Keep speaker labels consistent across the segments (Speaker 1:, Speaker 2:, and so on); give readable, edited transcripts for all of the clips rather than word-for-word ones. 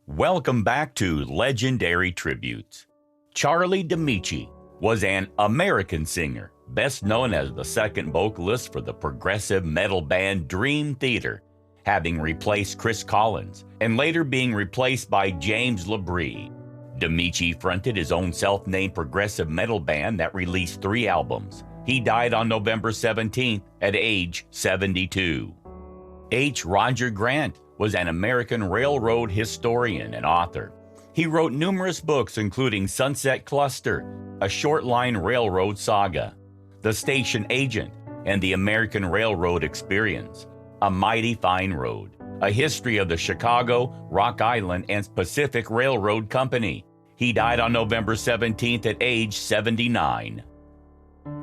Speaker 1: Welcome back to Legendary Tributes. Charlie Dominici was an American singer, best known as the second vocalist for the progressive metal band Dream Theater, having replaced Chris Collins, and later being replaced by James LaBrie. Dominici fronted his own self-named progressive metal band that released 3 albums. He died on November 17th at age 72. H. Roger Grant was an American railroad historian and author. He wrote numerous books including Sunset Cluster, A Shortline Railroad Saga, The Station Agent, and The American Railroad Experience, A Mighty Fine Road, A History of the Chicago, Rock Island, and Pacific Railroad Company. He died on November 17th at age 79.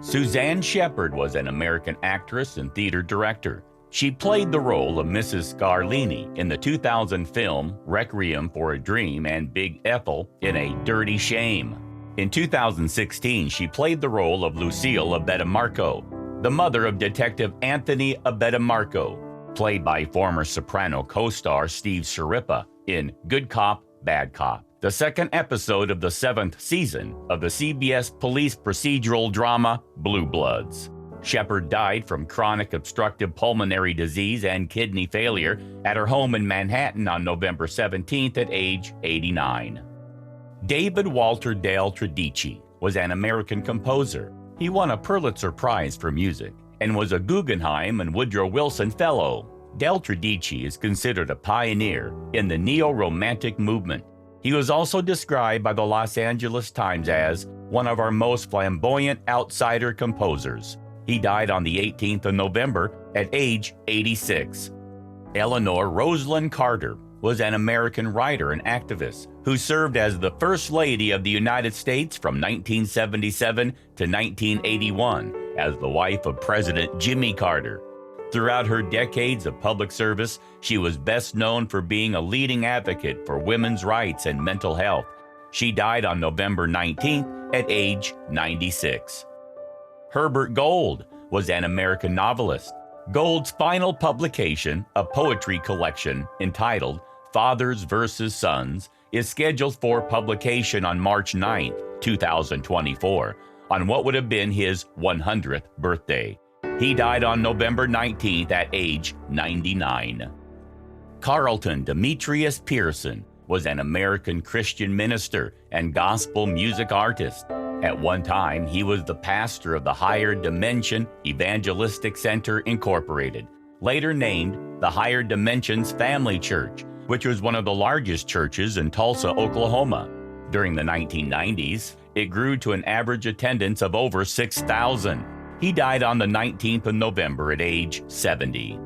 Speaker 1: Suzanne Shepherd was an American actress and theater director. She played the role of Mrs. Scarlini in the 2000 film Requiem for a Dream and Big Ethel in A Dirty Shame. In 2016, she played the role of Lucille Abetemarco, the mother of Detective Anthony Abetemarco, played by former Soprano co-star Steve Schirripa in Good Cop, Bad Cop, the second episode of the 7th season of the CBS police procedural drama Blue Bloods. Shepard died from chronic obstructive pulmonary disease and kidney failure at her home in Manhattan on November 17th at age 89. David Walter Deltrich was an American composer. He won a Pulitzer Prize for music and was a Guggenheim and Woodrow Wilson Fellow. Deltrich is considered a pioneer in the neo-romantic movement. He was also described by the Los Angeles Times as one of our most flamboyant outsider composers. He died on the 18th of November at age 86. Eleanor Rosalind Carter was an American writer and activist who served as the First Lady of the United States from 1977 to 1981 as the wife of President Jimmy Carter. Throughout her decades of public service, she was best known for being a leading advocate for women's rights and mental health. She died on November 19th at age 96. Herbert Gold was an American novelist. Gold's final publication, a poetry collection entitled Fathers versus Sons, is scheduled for publication on March 9, 2024, on what would have been his 100th birthday. He died on November 19th at age 99. Carlton Demetrius Pearson was an American Christian minister and gospel music artist. At one time, he was the pastor of the Higher Dimension Evangelistic Center Incorporated, later named the Higher Dimensions Family Church, which was one of the largest churches in Tulsa, Oklahoma. During the 1990s, it grew to an average attendance of over 6,000. He died on the 19th of November at age 70.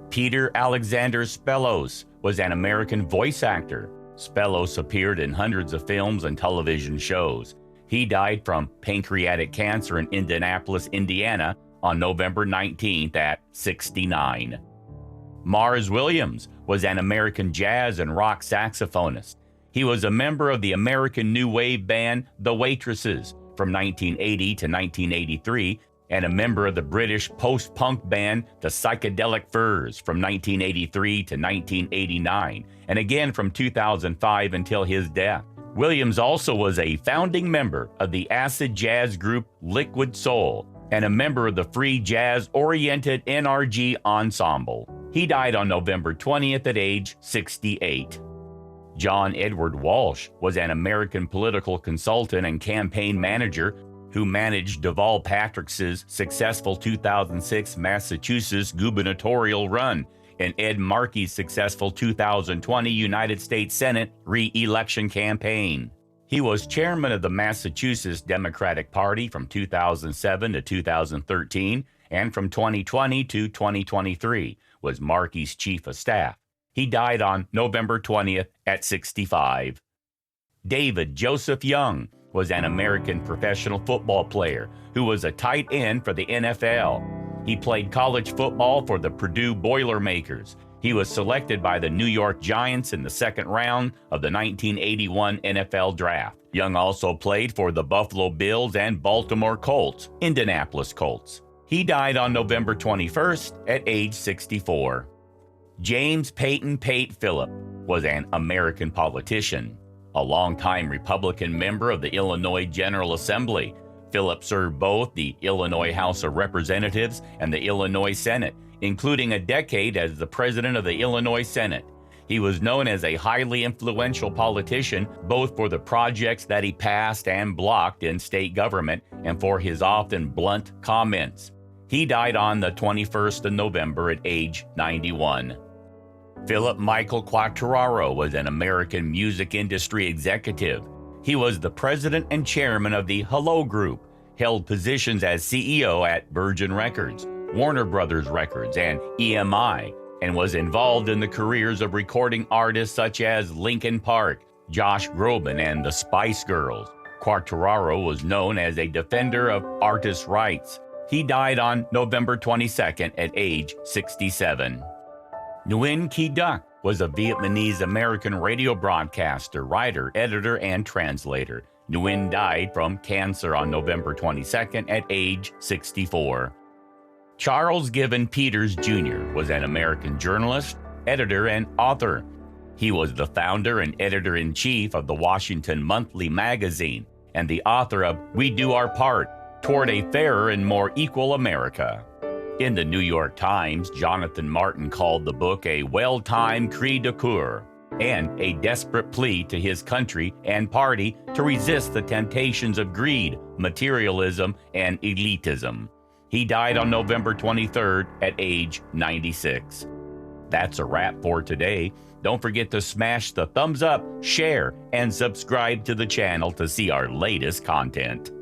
Speaker 1: Peter Alexander Spellos was an American voice actor. Spellos appeared in hundreds of films and television shows. He died from pancreatic cancer in Indianapolis, Indiana on November 19th at 69. Mars Williams was an American jazz and rock saxophonist. He was a member of the American new wave band The Waitresses from 1980 to 1983 and a member of the British post-punk band The Psychedelic Furs from 1983 to 1989 and again from 2005 until his death. Williams also was a founding member of the acid jazz group Liquid Soul and a member of the free jazz-oriented NRG Ensemble. He died on November 20th at age 68. John Edward Walsh was an American political consultant and campaign manager who managed Deval Patrick's successful 2006 Massachusetts gubernatorial run and Ed Markey's successful 2020 United States Senate re-election campaign. He was chairman of the Massachusetts Democratic Party from 2007 to 2013, and from 2020 to 2023 was Markey's chief of staff. He died on November 20th at 65. David Joseph Young was an American professional football player who was a tight end for the NFL. He played college football for the Purdue Boilermakers. He was selected by the New York Giants in the second round of the 1981 NFL Draft. Young also played for the Buffalo Bills and Baltimore Colts, Indianapolis Colts. He died on November 21st at age 64. James Peyton Pate Phillip was an American politician. A longtime Republican member of the Illinois General Assembly, Philip served both the Illinois House of Representatives and the Illinois Senate, including a decade as the president of the Illinois Senate. He was known as a highly influential politician, both for the projects that he passed and blocked in state government and for his often blunt comments. He died on the 21st of November at age 91. Philip Michael Quatro was an American music industry executive. He was the president and chairman of the Hello Group, held positions as CEO at Virgin Records, Warner Brothers Records, and EMI, and was involved in the careers of recording artists such as Linkin Park, Josh Groban, and the Spice Girls. Quatro was known as a defender of artists' rights. He died on November 22nd at age 67. Nguyen Qui Duc was a Vietnamese-American radio broadcaster, writer, editor, and translator. Nguyen died from cancer on November 22nd at age 64. Charles Gibbon Peters Jr. was an American journalist, editor, and author. He was the founder and editor-in-chief of the Washington Monthly magazine and the author of We Do Our Part, Toward a Fairer and More Equal America. In the New York Times, Jonathan Martin called the book a well-timed cri de coeur and a desperate plea to his country and party to resist the temptations of greed, materialism, and elitism. He died on November 23rd at age 96. That's a wrap for today. Don't forget to smash the thumbs up, share, and subscribe to the channel to see our latest content.